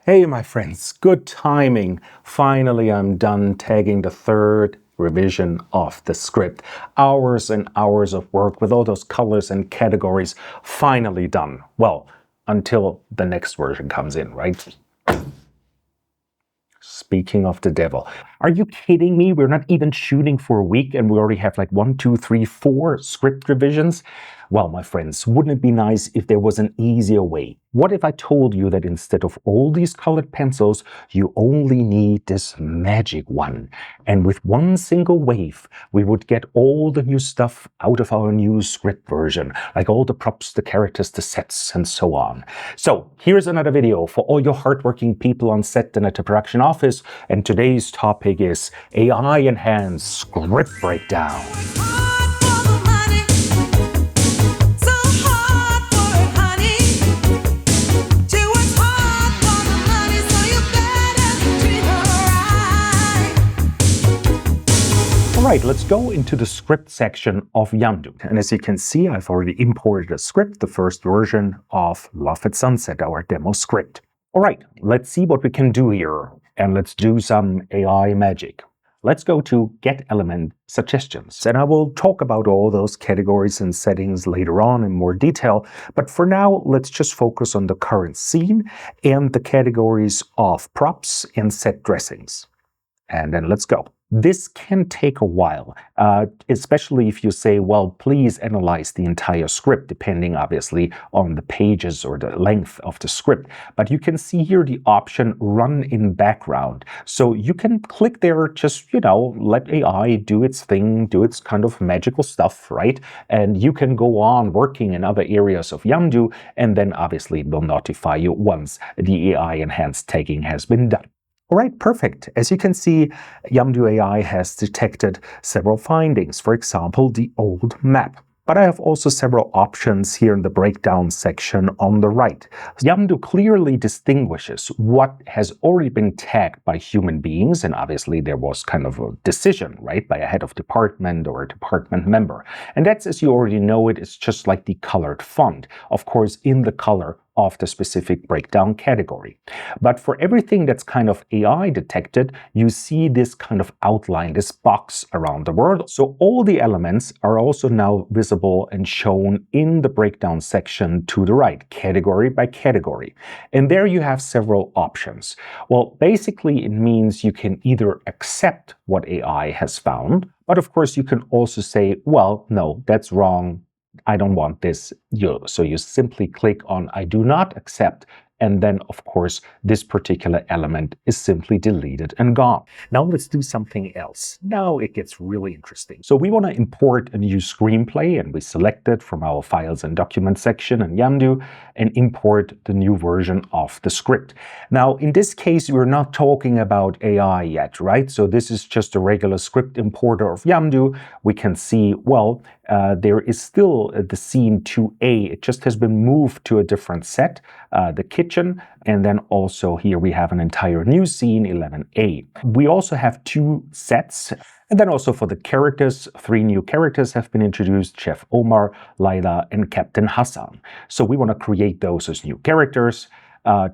Hey my friends, good timing. Finally I'm done tagging the third revision of the script. Hours and hours of work with all those colors and categories finally done. Well, until the next version comes in, right? Speaking of the devil, are you kidding me? We're not even shooting for a week and we already have like 1, 2, 3, 4 script revisions? Well, my friends, wouldn't it be nice if there was an easier way? What if I told you that instead of all these colored pencils, you only need this magic one? And with one single wave, we would get all the new stuff out of our new script version, like all the props, the characters, the sets, and so on. So here's another video for all your hardworking people on set and at the production office. And today's topic is AI-enhanced script breakdown. Alright, let's go into the script section of Yamdu. And as you can see, I've already imported a script, the first version of Love at Sunset, our demo script. Alright, let's see what we can do here. And let's do some AI magic. Let's go to Get Element Suggestions. And I will talk about all those categories and settings later on in more detail. But for now, let's just focus on the current scene and the categories of props and set dressings. And then let's go. This can take a while, especially if you say, well, please analyze the entire script, depending obviously on the pages or the length of the script. But you can see here the option Run in Background. So you can click there, just, let AI do its thing, do its kind of magical stuff, right? And you can go on working in other areas of Yamdu, and then obviously it will notify you once the AI enhanced tagging has been done. All right, perfect. As you can see, Yamdu AI has detected several findings, for example, the old map. But I have also several options here in the breakdown section on the right. Yamdu clearly distinguishes what has already been tagged by human beings, and obviously there was kind of a decision, right, by a head of department or a department member. And that's, as you already know, it's just like the colored font, of course, in the color of the specific breakdown category. But for everything that's kind of AI detected, you see this kind of outline, this box around the world. So all the elements are also now visible and shown in the breakdown section to the right, category by category. And there you have several options. Well, basically it means you can either accept what AI has found, but of course you can also say, well, no, that's wrong. I don't want this. So you simply click on I do not accept, and then of course this particular element is simply deleted and gone. Now let's do something else. Now it gets really interesting. So we want to import a new screenplay, and we select it from our files and documents section in Yamdu and import the new version of the script. Now in this case we're not talking about AI yet, right? So this is just a regular script importer of Yamdu. We can see, well, there is still the scene 2A. It just has been moved to a different set, the kitchen, and then also here we have an entire new scene, 11A. We also have 2 sets, and then also for the characters, 3 new characters have been introduced, Chef Omar, Laila, and Captain Hassan. So we want to create those as new characters.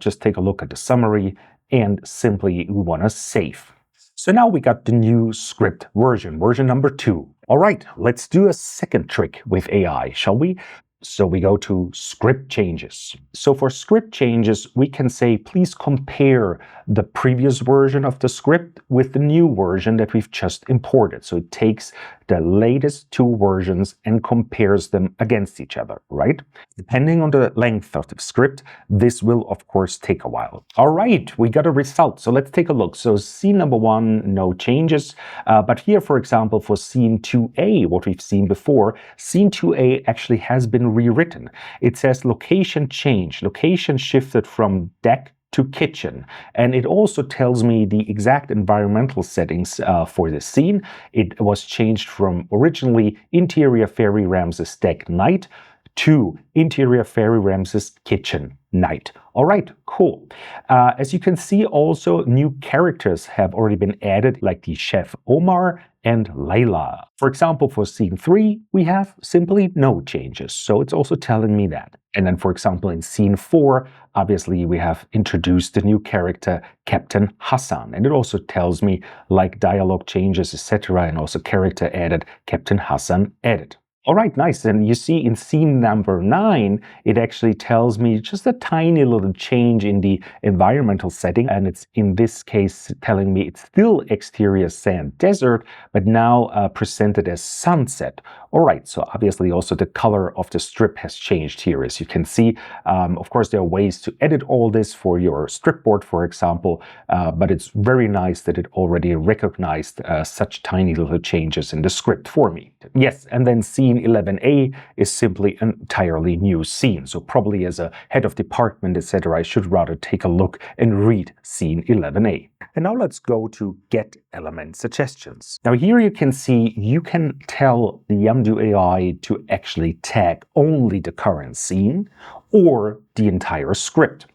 Just take a look at the summary, and simply we want to save. So now we got the new script version number 2. All right, let's do a second trick with AI, shall we? So we go to script changes. So for script changes, we can say, please compare the previous version of the script with the new version that we've just imported. So it takes the latest 2 versions and compares them against each other, right? Depending on the length of the script, this will of course take a while. All right, we got a result. So let's take a look. So scene number 1, no changes. But here, for example, for scene 2A, what we've seen before, scene 2A actually has been rewritten. It says location change, location shifted from deck to kitchen. And it also tells me the exact environmental settings for this scene. It was changed from originally interior Fairy Ramses deck night to interior Fairy Ramses kitchen night. All right, cool. As you can see, also new characters have already been added, like the Chef Omar and Layla. For example, for scene 3, we have simply no changes. So it's also telling me that. And then, for example, in scene 4, obviously we have introduced the new character, Captain Hassan. And it also tells me like dialogue changes, etc. and also character added, Captain Hassan added. All right, nice. And you see in scene number 9, it actually tells me just a tiny little change in the environmental setting. And it's in this case telling me it's still exterior sand desert, but now presented as sunset. All right, so obviously also the color of the strip has changed here, as you can see. Of course, there are ways to edit all this for your strip board, for example, but it's very nice that it already recognized such tiny little changes in the script for me. Yes, and then scene 11A is simply an entirely new scene. So probably as a head of department, etc., I should rather take a look and read scene 11A. And now let's go to Get Element Suggestions. Now here you can see you can tell the Yamdu AI to actually tag only the current scene or the entire script.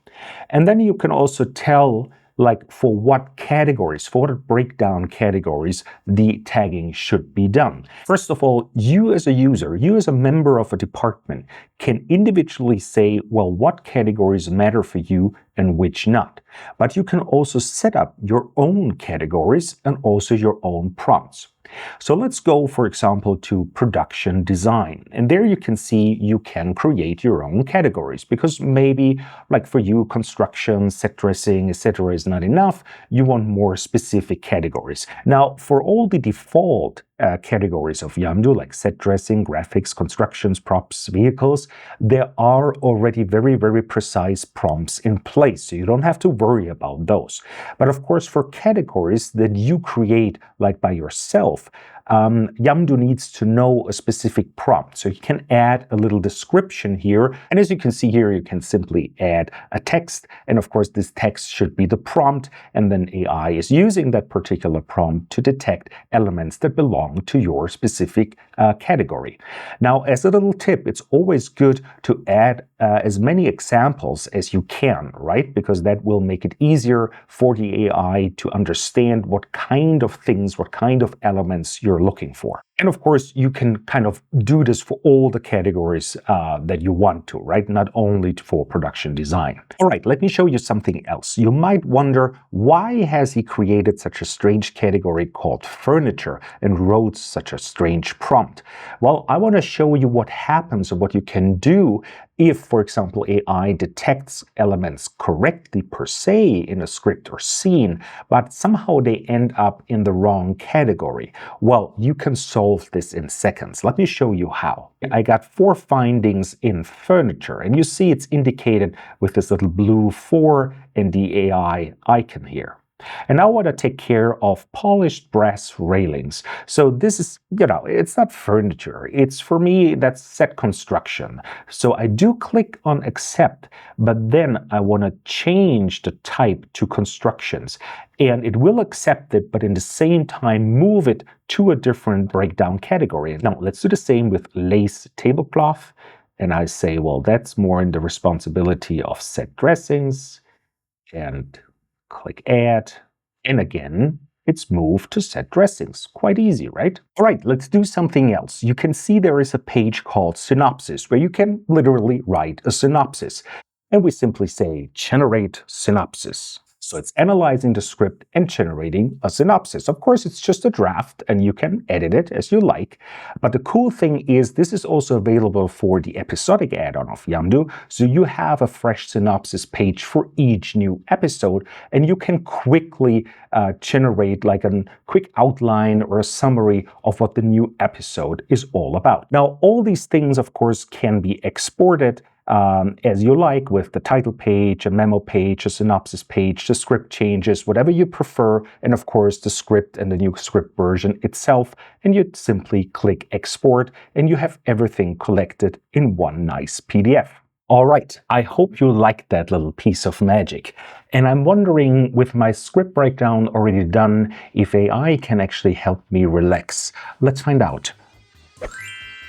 And then you can also tell like for what categories, for what breakdown categories the tagging should be done. First of all, you as a user, you as a member of a department can individually say, well, what categories matter for you and which not. But you can also set up your own categories and also your own prompts. So let's go, for example, to production design. And there you can see you can create your own categories because maybe like for you, construction, set dressing, etc. is not enough. You want more specific categories. Now, for all the default categories of Yamdu, like set dressing, graphics, constructions, props, vehicles, there are already very, very precise prompts in place. So you don't have to worry about those. But of course, for categories that you create like by yourself, Yamdu needs to know a specific prompt. So you can add a little description here. And as you can see here, you can simply add a text. And of course, this text should be the prompt. And then AI is using that particular prompt to detect elements that belong to your specific category. Now, as a little tip, it's always good to add as many examples as you can, right? Because that will make it easier for the AI to understand what kind of things, what kind of elements you're looking for. And of course, you can kind of do this for all the categories that you want to, right? Not only for production design. All right, let me show you something else. You might wonder, why has he created such a strange category called furniture and wrote such a strange prompt? Well, I want to show you what happens or what you can do if, for example, AI detects elements correctly per se in a script or scene, but somehow they end up in the wrong category. Well, you can solve this in seconds. Let me show you how. I got 4 findings in furniture, and you see it's indicated with this little blue 4 and the AI icon here. And now I want to take care of polished brass railings. So this is, it's not furniture. It's, for me, that's set construction. So I do click on accept, but then I want to change the type to constructions. And it will accept it, but in the same time move it to a different breakdown category. Now let's do the same with lace tablecloth. And I say, well, that's more in the responsibility of set dressings. And click add, and again, it's moved to set dressings. Quite easy, right? All right, let's do something else. You can see there is a page called synopsis where you can literally write a synopsis. And we simply say generate synopsis. So it's analyzing the script and generating a synopsis. Of course, it's just a draft and you can edit it as you like. But the cool thing is this is also available for the episodic add-on of Yamdu. So you have a fresh synopsis page for each new episode and you can quickly generate like a quick outline or a summary of what the new episode is all about. Now, all these things, of course, can be exported as you like with the title page, a memo page, a synopsis page, the script changes, whatever you prefer, and of course the script and the new script version itself, and you simply click export and you have everything collected in one nice PDF. All right, I hope you liked that little piece of magic. And I'm wondering, with my script breakdown already done, if AI can actually help me relax. Let's find out.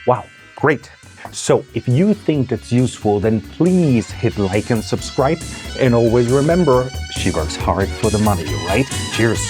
Wow, great. So if you think that's useful, then please hit like and subscribe. And always remember, she works hard for the money, right? Cheers.